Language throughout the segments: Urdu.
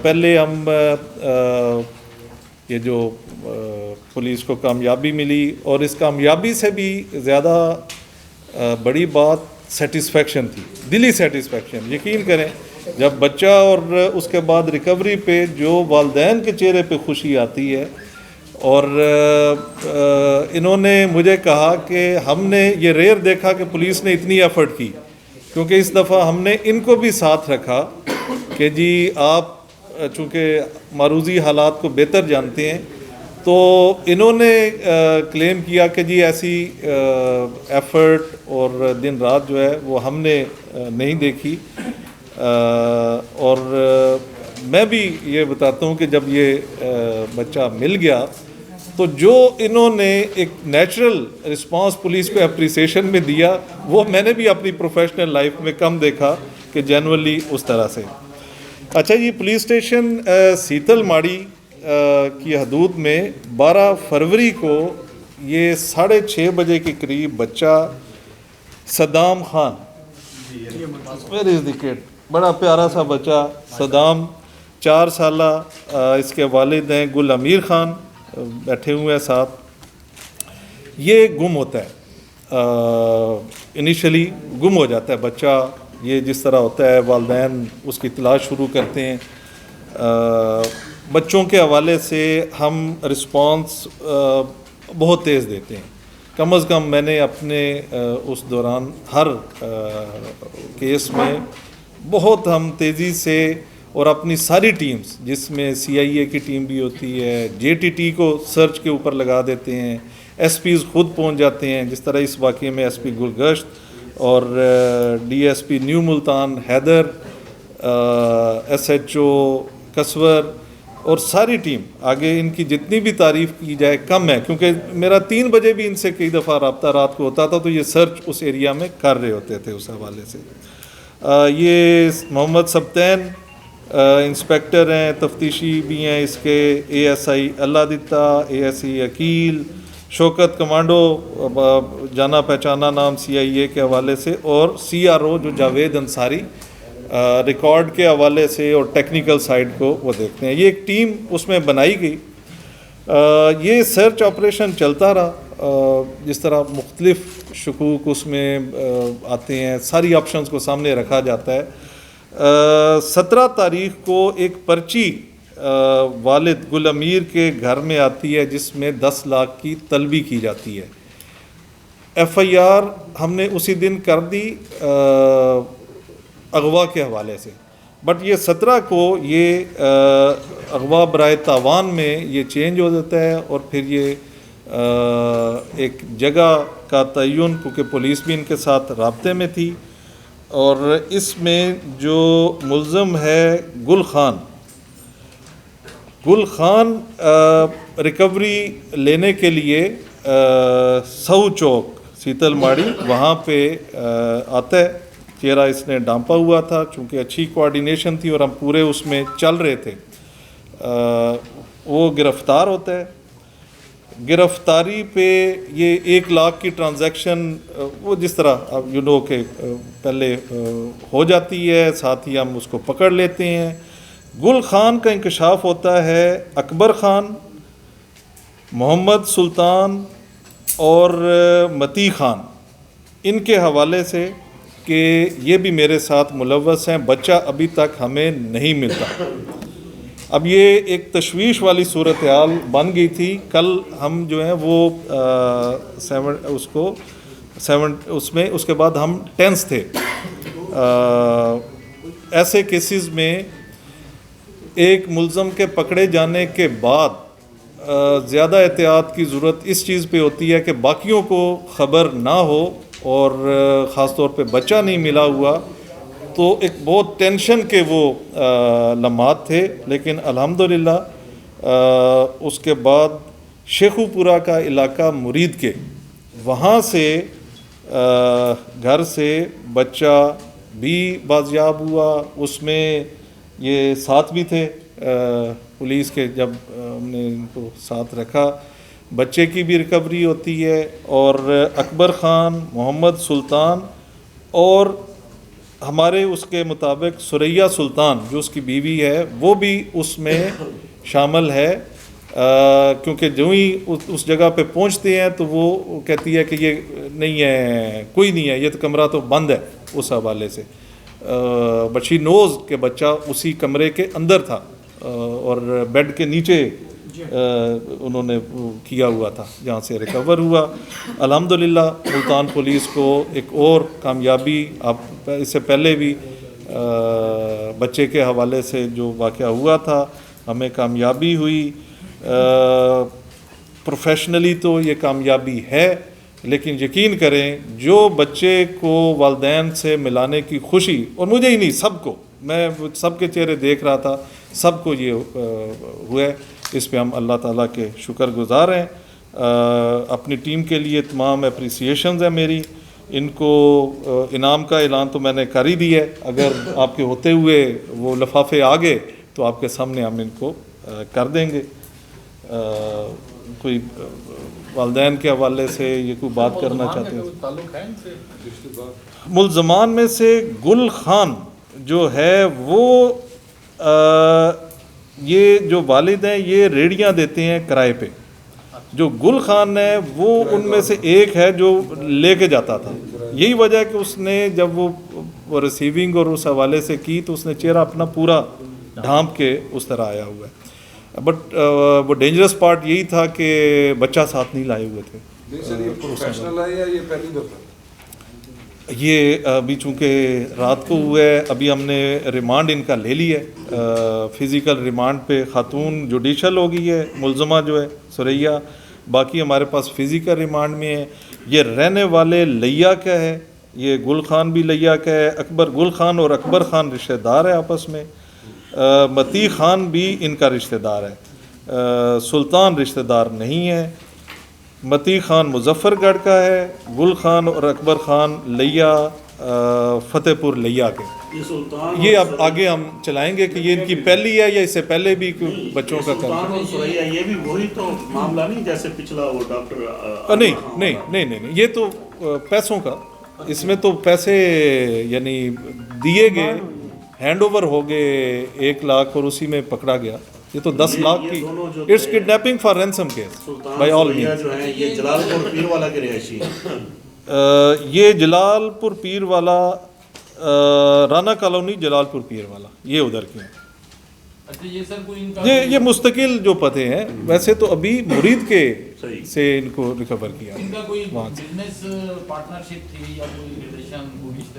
پہلے ہم یہ جو پولیس کو کامیابی ملی، اور اس کامیابی سے بھی زیادہ بڑی بات سیٹسفیکشن تھی، دلی سیٹسفیکشن۔ یقین کریں جب بچہ اور اس کے بعد ریکوری پہ جو والدین کے چہرے پہ خوشی آتی ہے، اور انہوں نے مجھے کہا کہ ہم نے یہ ریئر دیکھا کہ پولیس نے اتنی ایفرٹ کی، کیونکہ اس دفعہ ہم نے ان کو بھی ساتھ رکھا کہ جی آپ چونکہ معروضی حالات کو بہتر جانتے ہیں، تو انہوں نے کلیم کیا کہ جی ایسی ایفرٹ اور دن رات جو ہے وہ ہم نے نہیں دیکھی۔ اور میں بھی یہ بتاتا ہوں کہ جب یہ بچہ مل گیا تو جو انہوں نے ایک نیچرل رسپانس پولیس کو اپریسیشن میں دیا، وہ میں نے بھی اپنی پروفیشنل لائف میں کم دیکھا کہ جنرلی اس طرح سے۔ اچھا جی، پولیس اسٹیشن سیتل ماڑی کی حدود میں 12 فروری کو یہ 6:30 بجے کے قریب بچہ صدام خان، ویئر از دی کڈ، بڑا پیارا سا بچہ صدام، 4 سالہ، اس کے والد ہیں گل امیر خان، بیٹھے ہوئے ہیں ساتھ، یہ گم ہوتا ہے۔ انیشلی گم ہو جاتا ہے بچہ، یہ جس طرح ہوتا ہے والدین اس کی تلاش شروع کرتے ہیں۔ بچوں کے حوالے سے ہم رسپانس بہت تیز دیتے ہیں، کم از کم میں نے اپنے اس دوران ہر کیس میں بہت ہم تیزی سے، اور اپنی ساری ٹیمز جس میں CIA کی ٹیم بھی ہوتی ہے، JTT کو سرچ کے اوپر لگا دیتے ہیں، SPs خود پہنچ جاتے ہیں، جس طرح اس واقعے میں SP گلگشت اور DSP New Multan Haider, SHO Kasur, اور ساری ٹیم آگے، ان کی جتنی بھی تعریف کی جائے کم ہے، کیونکہ میرا 3 بجے بھی ان سے کئی دفعہ رابطہ رات کو ہوتا تھا، تو یہ سرچ اس ایریا میں کر رہے ہوتے تھے اس حوالے سے۔ یہ محمد سبتین انسپیکٹر ہیں، تفتیشی بھی ہیں اس کے، ASI اللہ دتا، ASI عقیل، شوکت کمانڈو، جانا پہچانا نام CIA کے حوالے سے، اور CRO جو جاوید انصاری ریکارڈ کے حوالے سے اور ٹیکنیکل سائڈ کو وہ دیکھتے ہیں۔ یہ ایک ٹیم اس میں بنائی گئی۔ یہ سرچ آپریشن چلتا رہا، جس طرح مختلف شکوک اس میں آتے ہیں، ساری آپشنز کو سامنے رکھا جاتا ہے۔ 17 تاریخ کو ایک پرچی والد گل امیر کے گھر میں آتی ہے، جس میں 10 لاکھ کی طلبی کی جاتی ہے۔ FIR ہم نے اسی دن کر دی اغوا کے حوالے سے، بٹ یہ 17 کو یہ اغوا برائے تاوان میں یہ چینج ہو جاتا ہے، اور پھر یہ ایک جگہ کا تعین، کیونکہ پولیس بھی ان کے ساتھ رابطے میں تھی، اور اس میں جو ملزم ہے گل خان ریکوری لینے کے لیے سو چوک سیتل ماڑی وہاں پہ آتا ہے، چہرہ اس نے ڈانپا ہوا تھا، چونکہ اچھی کوارڈینیشن تھی اور ہم پورے اس میں چل رہے تھے۔ وہ گرفتار ہوتا ہے، گرفتاری پہ یہ 1 لاکھ کی ٹرانزیکشن، وہ جس طرح اب کہ پہلے ہو جاتی ہے، ساتھ ہی ہم اس کو پکڑ لیتے ہیں۔ گل خان کا انکشاف ہوتا ہے اکبر خان، محمد سلطان اور متی خان، ان کے حوالے سے کہ یہ بھی میرے ساتھ ملوث ہیں، بچہ ابھی تک ہمیں نہیں ملتا۔ اب یہ ایک تشویش والی صورتحال بن گئی تھی۔ کل ہم جو ہیں وہ اس میں اس کے بعد ہم 10 تھے۔ ایسے کیسز میں ایک ملزم کے پکڑے جانے کے بعد زیادہ احتیاط کی ضرورت اس چیز پہ ہوتی ہے کہ باقیوں کو خبر نہ ہو، اور خاص طور پہ بچہ نہیں ملا ہوا، تو ایک بہت ٹینشن کے وہ لمحات تھے۔ لیکن الحمدللہ اس کے بعد شیخو پورہ کا علاقہ مرید کے وہاں سے گھر سے بچہ بھی بازیاب ہوا، اس میں یہ ساتھ بھی تھے پولیس کے، جب ہم نے ان کو ساتھ رکھا بچے کی بھی ریکوری ہوتی ہے، اور اکبر خان، محمد سلطان اور ہمارے اس کے مطابق ثریا سلطان جو اس کی بیوی ہے وہ بھی اس میں شامل ہے، کیونکہ جو ہی اس جگہ پہ پہنچتے ہیں تو وہ کہتی ہے کہ یہ نہیں ہے، کوئی نہیں ہے، یہ تو کمرہ تو بند ہے اس حوالے سے، بٹ شی نوز کہ بچہ اسی کمرے کے اندر تھا اور بیڈ کے نیچے انہوں نے کیا ہوا تھا جہاں سے ریکور ہوا۔ الحمدللہ ملتان پولیس کو ایک اور کامیابی، آپ اس سے پہلے بھی بچے کے حوالے سے جو واقعہ ہوا تھا ہمیں کامیابی ہوئی، پروفیشنلی تو یہ کامیابی ہے، لیکن یقین کریں جو بچے کو والدین سے ملانے کی خوشی، اور مجھے ہی نہیں سب کو، میں سب کے چہرے دیکھ رہا تھا، سب کو یہ ہوا ہے، اس پہ ہم اللہ تعالیٰ کے شکر گزار ہیں۔ اپنی ٹیم کے لیے تمام اپریسیشنز ہیں میری، ان کو انعام کا اعلان تو میں نے کر ہی دیا ہے، اگر آپ کے ہوتے ہوئے وہ لفافے آ گئے تو آپ کے سامنے ہم ان کو کر دیں گے۔ کوئی والدین کے حوالے سے یہ کوئی بات کرنا چاہتے ہیں؟ ملزمان میں سے گل خان جو ہے وہ یہ جو والد ہیں یہ ریڑیاں دیتے ہیں کرائے پہ، جو گل خان ہے وہ ان میں سے ایک ہے جو لے کے جاتا تھا، یہی وجہ ہے کہ اس نے جب وہ ریسیونگ اور اس حوالے سے کی تو اس نے چہرہ اپنا پورا ڈھانپ کے اس طرح آیا ہوا ہے، بٹ وہ ڈینجرس پارٹ یہی تھا کہ بچہ ساتھ نہیں لائے ہوئے تھے۔ یہ پروفیشنل ہے یا یہ پہلی دفعہ؟ یہ ابھی چونکہ رات کو ہوا ہے، ابھی ہم نے ریمانڈ ان کا لے لی ہے، فزیکل ریمانڈ پہ خاتون جوڈیشل ہو گئی ہے ملزمہ جو ہے ثریا، باقی ہمارے پاس فزیکل ریمانڈ میں ہے۔ یہ رہنے والے لیا کا ہے، یہ گل خان بھی لیا کا ہے، اکبر گل خان اور اکبر خان رشتہ دار ہے آپس میں، متی خان بھی ان کا رشتہ دار ہے، سلطان رشتہ دار نہیں ہے، متی خان مظفر گڑھ کا ہے، گل خان اور اکبر خان لیا فتح پور لیا کے۔ یہ اب آگے ہم چلائیں گے کہ یہ ان کی پہلی ہے یا اس سے پہلے بھی بچوں کا کام؟ یہ بھی وہی تو معاملہ نہیں جیسے پچھلا وہ ڈاکٹر؟ نہیں، یہ تو پیسوں کا، اس میں تو پیسے یعنی دیے گئے، ہینڈ اوور ہو گئے 1 لاکھ اور اسی میں پکڑا گیا، یہ تو 10 لاکھ کی، it's kidnapping for ransom case by all means. جو ہیں یہ جلال پور پیر والا کے رہائشی ہیں، یہ جلال پور پیر والا، رانا کالونی جلال پور پیر والا، یہ ادھر کی ہیں۔ یہ مستقل جو پتے ہیں، ویسے تو ابھی مرید کے سے ان کو ریکور کیا وہاں سے۔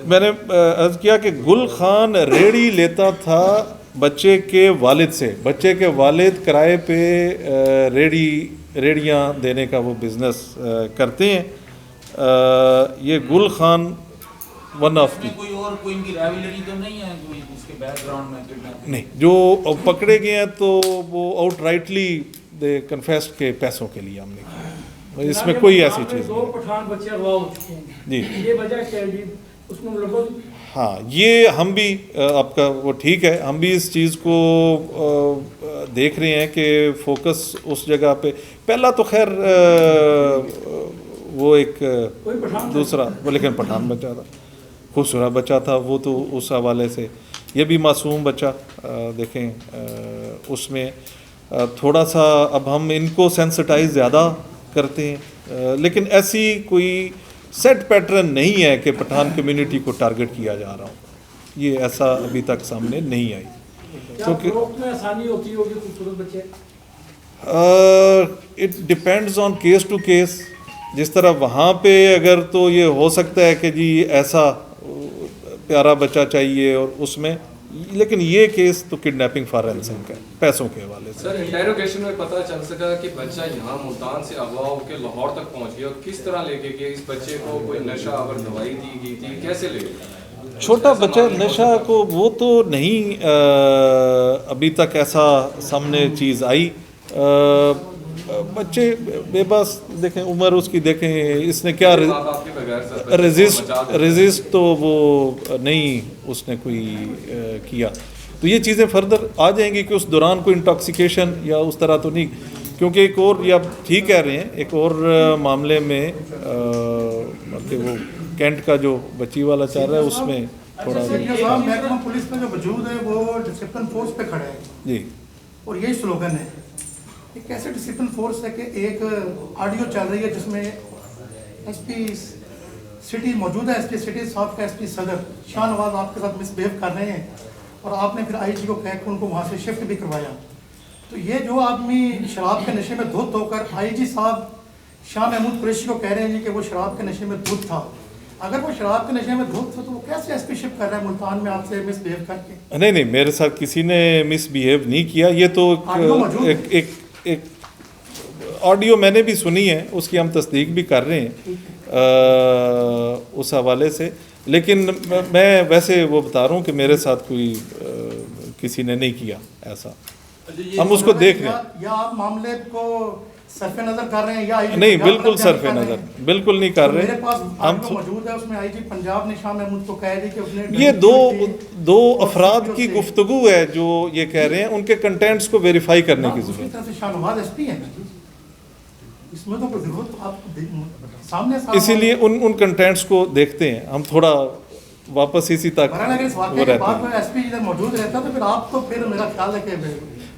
میں نے عرض کیا کہ گل خان ریڑی لیتا تھا بچے کے والد سے، بچے کے والد کرائے پہ ریڑیاں دینے کا وہ بزنس کرتے ہیں۔ یہ گل خان ون آف دی، نہیں جو پکڑے گئے ہیں تو وہ آؤٹ رائٹلی دے کنفیسڈ کے پیسوں کے لیے ہم نے کیا، اس میں کوئی ایسی چیز نہیں۔ جی ہاں، یہ ہم بھی آپ کا وہ ٹھیک ہے، ہم بھی اس چیز کو دیکھ رہے ہیں کہ فوکس اس جگہ پہ، پہلا تو خیر وہ ایک دوسرا، وہ لیکن پٹھان بچہ تھا، خوبصورت بچہ تھا وہ، تو اس حوالے سے یہ بھی معصوم بچہ دیکھیں، اس میں تھوڑا سا اب ہم ان کو سینسٹائز زیادہ کرتے ہیں، لیکن ایسی کوئی سیٹ پیٹرن نہیں ہے کہ پٹھان کمیونٹی کو ٹارگٹ کیا جا رہا ہو، یہ ایسا ابھی تک سامنے نہیں آئی، کیونکہ آسانی ہوتی ہوگی خوبصورت بچے؟ It depends on case to case, جس طرح وہاں پہ اگر تو یہ ہو سکتا ہے کہ جی ایسا پیارا بچہ چاہیے اور اس میں، لیکن یہ کیس تو کڈنیپنگ فار رینسم کا ہے، پیسوں کے حوالے سے۔ سر انٹیروگیشن میں پتہ چل سکا کہ بچہ یہاں ملتان سے اغوا ہو کے لاہور تک پہنچ گیا، اور کس طرح لے کے گیا اس بچے کو؟ کوئی نشہ آور دوائی دی گئی تھی، کیسے لے گیا؟ چھوٹا بچہ نشہ کو وہ تو نہیں ابھی تک ایسا سامنے چیز آئی، بچے بے بس دیکھیں، عمر اس کی دیکھیں، اس نے کیا ریزسٹ تو وہ نہیں اس نے کوئی کیا، تو یہ چیزیں فردر آ جائیں گی کہ اس دوران کوئی انٹاکسیکیشن یا اس طرح تو نہیں، کیونکہ ایک اور، یا ٹھیک کہہ رہے ہیں، ایک اور معاملے میں کہ وہ کینٹ کا جو بچی والا چل رہا ہے اس میں تھوڑا صاحب محکمہ پولیس میں جو وجود ہے وہ ڈسپلن فورس پہ کھڑا ہے جی اور یہی سلوگن ہے. ایک ایسے ڈسپلن فورس ہے کہ ایک آڈیو چل رہی ہے جس میں ایس پی سٹی موجود ہے, ایس پی سٹی صاحب کا ایس پی صدر شاہ نواز آپ کے ساتھ مس بہیو کر رہے ہیں اور آپ نے پھر آئی جی کو کہہ کے ان کو وہاں سے شفٹ بھی کروایا. تو یہ جو آدمی شراب کے نشے میں دھت ہو کر آئی جی صاحب شاہ محمود قریشی کو کہہ رہے ہیں کہ وہ شراب کے نشے میں دھت تھا, اگر وہ شراب کے نشے میں دھت تھا تو وہ کیسے ایس پی شفٹ کر رہا ہے ملتان میں آپ سے مس بہیو کر کے؟ نہیں, میرے ساتھ کسی نے مس بہیو نہیں کیا. یہ تو ایک آڈیو میں نے بھی سنی ہے, اس کی ہم تصدیق بھی کر رہے ہیں اس حوالے سے, لیکن میں ویسے وہ بتا رہا ہوں کہ میرے ساتھ کوئی کسی نے نہیں کیا ایسا. ہم اس کو دیکھ رہے ہیں. یا آپ معاملے کو صرف نظر کر رہے ہیں یا نہیں, بالکل صرف نظر بالکل نہیں کر رہے. میرے پاس آڈیو موجود ہے, اس میں آئی جی پنجاب نے شاہ محمود کو کہہ دی کہ اس نے یہ دو افراد کی گفتگو ہے جو یہ کہہ رہے ہیں, ان کے کنٹینٹس کو ویریفائی کرنے کی ضرورت ہے. طرف سے شاہ نواز ایس پی ہے, اس میں تو کوئی ضرورت آپ سامنے اسی لیے ان کنٹینٹس کو دیکھتے ہیں ہم, تھوڑا واپس اسی تک وہ رہتے ہیں. ایس پی موجود رہتا تو پھر آپ تو پھر میرا خیال ہے کہ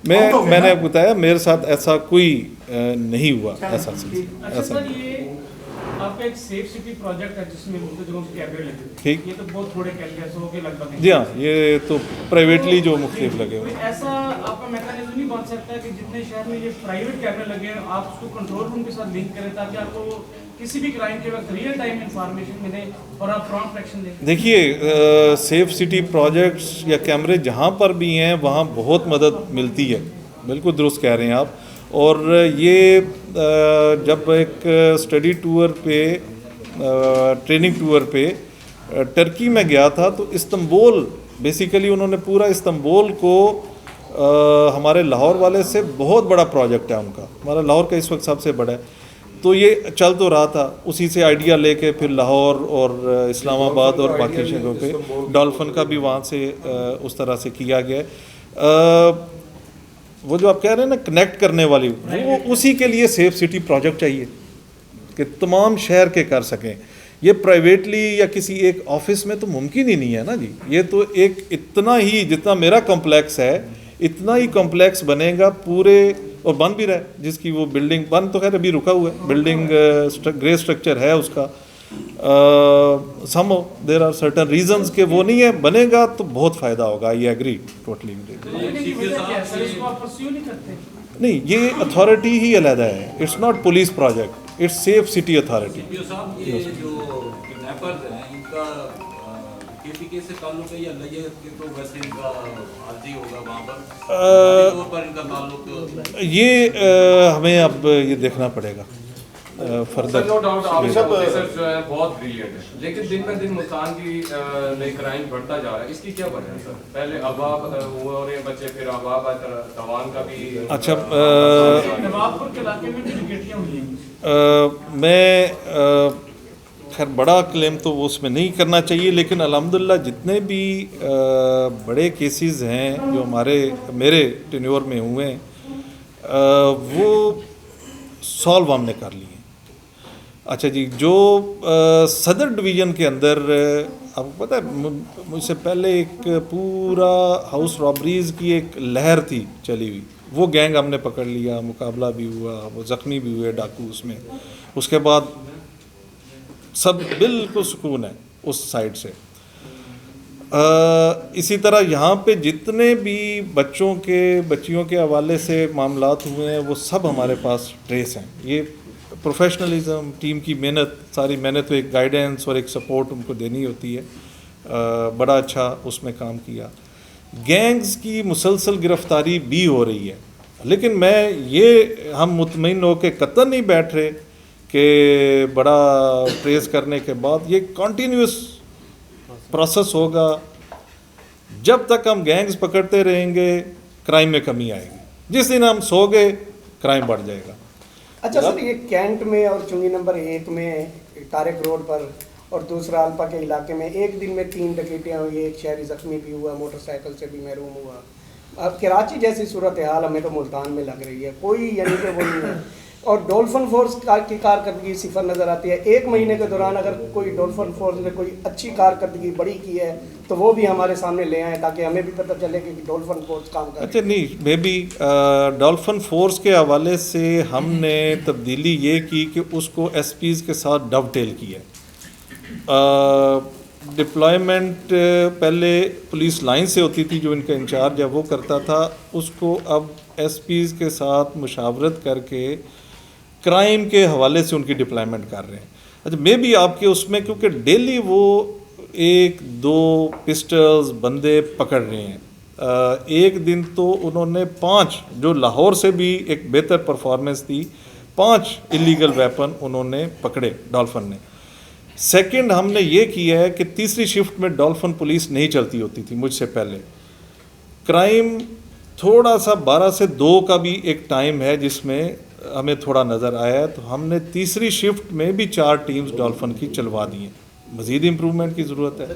میں نے بتایا میرے ساتھ ایسا کوئی نہیں ہوا ایسا. اچھا سر, یہ آپ کا ایک سیف سٹی پروجیکٹ ہے جس میں مختلف جگہوں سے کیمرے لگے ہوئے, ٹھیک, یہ تو بہت تھوڑے کیمرے کے لگ بھگ. جی ہاں, یہ تو پرائیویٹلی جو مختلف لگے ہوئے. ایسا آپ کا میکانزم نہیں بن سکتا کہ جتنے شہر میں یہ پرائیویٹ کیمرے لگے ہیں آپ اس کو کنٹرول روم کے ساتھ لنک کریں تاکہ آپ کو کسی بھی کرائم کے وقت ریئل ٹائم انفارمیشن ملے اور آپ پرامپٹ ایکشن دیں؟ دیکھیے, سیف سٹی پروجیکٹس یا کیمرے جہاں پر بھی ہیں وہاں بہت مدد ملتی ہے, بالکل درست کہہ رہے ہیں آپ. اور یہ جب ایک اسٹڈی ٹور پہ ٹریننگ ٹور پہ ٹرکی میں گیا تھا تو استنبول بیسیکلی انہوں نے پورا استنبول کو ہمارے لاہور والے سے بہت بڑا پروجیکٹ ہے ان کا, ہمارا لاہور کا اس وقت سب سے بڑا ہے. تو یہ چل تو رہا تھا, اسی سے آئیڈیا لے کے پھر لاہور اور اسلام آباد اور باقی جگہوں پہ ڈالفن کا بھی وہاں سے اس طرح سے کیا گیا ہے. وہ جو آپ کہہ رہے ہیں نا کنیکٹ کرنے والی, وہ اسی کے لیے سیف سٹی پروجیکٹ چاہیے کہ تمام شہر کے کر سکیں. یہ پرائیویٹلی یا کسی ایک آفس میں تو ممکن ہی نہیں ہے نا جی. یہ تو ایک اتنا ہی جتنا میرا کمپلیکس ہے اتنا ہی کمپلیکس بنے گا پورے, اور بن بھی رہا ہے, جس کی وہ بلڈنگ بن تو خیر ابھی رکا ہوا ہے, بلڈنگ گرے اسٹرکچر ہے اس کا. سم دیر آر سرٹن ریزنز کہ وہ نہیں ہے, بنے گا تو بہت فائدہ ہوگا. I agree totally. نہیں, یہ اتھارٹی ہی علیحدہ ہے, it's not police project, it's safe city authority. یہ جو کڈنیپرز ہیں ان کا KPK سے تعلق ہے یا لگے کہ تو ویسے ان کا عارضی ہوگا وہاں پر ان کا تعلق؟ یہ ہمیں اب یہ دیکھنا پڑے گا فردر. نو ڈاؤٹ آپ سب ریسرچ جو ہے بہت بریلینٹ ہے, لیکن دن میں دن ملتان کی نئی کرائم بڑھتا جا رہا ہے, اس کی کیا وجہ ہے سر؟ پہلے اباب ہوئے اور یہ بچے, پھر اباب دوان کا بھی. اچھا, نوابپور کے علاقے میں بھی ڈکیٹیاں ہوئی ہیں. میں خیر بڑا کلیم تو اس میں نہیں کرنا چاہیے, لیکن الحمدللہ جتنے بھی بڑے کیسز ہیں جو میرے ٹینیور میں ہوئے ہیں وہ سالو ہم نے کر لیے. اچھا جی, جو صدر ڈویژن کے اندر آپ کو پتہ ہے مجھ سے پہلے ایک پورا ہاؤس رابریز کی ایک لہر تھی چلی ہوئی, وہ گینگ ہم نے پکڑ لیا, مقابلہ بھی ہوا, وہ زخمی بھی ہوئے ڈاکو اس میں. اس کے بعد سب بالکل سکون ہے اس سائڈ سے. اسی طرح یہاں پہ جتنے بھی بچیوں کے حوالے سے معاملات ہوئے ہیں وہ سب ہمارے پاس ٹریس ہیں. یہ پروفیشنلزم, ٹیم کی محنت, ساری محنت, ایک گائیڈنس اور ایک سپورٹ ان کو دینی ہوتی ہے. بڑا اچھا اس میں کام کیا. گینگز کی مسلسل گرفتاری بھی ہو رہی ہے, لیکن ہم مطمئن ہو کے قطعاً نہیں بیٹھ رہے کہ بڑا ٹریس کرنے کے بعد یہ کنٹینیوس پروسیس ہوگا. جب تک ہم گینگز پکڑتے رہیں گے کرائم میں کمی آئے گی. جس دن ہم سو گئے کرائم بڑھ جائے گا. اچھا سر, یہ کینٹ میں اور چنگی نمبر 1 میں طارق روڈ پر اور دوسرا الپا کے علاقے میں ایک دن میں 3 ڈکیتیاں ہوئی, ایک شہری زخمی بھی ہوا, موٹر سائیکل سے بھی محروم ہوا. اب کراچی جیسی صورتحال ہمیں تو ملتان میں لگ رہی ہے, کوئی یعنی کہ وہ نہیں ہے. اور ڈولفن فورس کی کارکردگی صفر نظر آتی ہے. 1 مہینے کے دوران اگر کوئی ڈولفن فورس نے کوئی اچھی کارکردگی بڑی کی ہے تو وہ بھی ہمارے سامنے لے آئیں تاکہ ہمیں بھی پتہ چلے کہ ڈولفن فورس کام کر رہی ہے. اچھا نہیں مے بی ڈولفن فورس کے حوالے سے ہم نے تبدیلی یہ کی کہ اس کو ایس پیز کے ساتھ ڈو ٹیل کیا ہے. ڈپلائمنٹ پہلے پولیس لائن سے ہوتی تھی جو ان کا انچارج ہے وہ کرتا تھا, اس کو اب ایس پیز کے ساتھ مشاورت کر کے کرائم کے حوالے سے ان کی ڈپلائمنٹ کر رہے ہیں. اچھا مے بی آپ کے اس میں کیونکہ ڈیلی وہ 1-2 پسٹلز بندے پکڑ رہے ہیں. ایک دن تو انہوں نے 5 جو لاہور سے بھی ایک بہتر پرفارمنس تھی 5 ایلیگل ویپن انہوں نے پکڑے ڈولفن نے. سیکنڈ ہم نے یہ کیا ہے کہ تیسری شفٹ میں ڈولفن پولیس نہیں چلتی ہوتی تھی مجھ سے پہلے. کرائم تھوڑا سا 12 سے 2 کا بھی ایک ٹائم ہے جس میں ہمیں تھوڑا نظر آیا ہے, تو ہم نے تیسری شفٹ میں بھی 4 ٹیمز ڈولفن کی چلوا دی ہیں. مزید امپرومنٹ کی ضرورت ہے.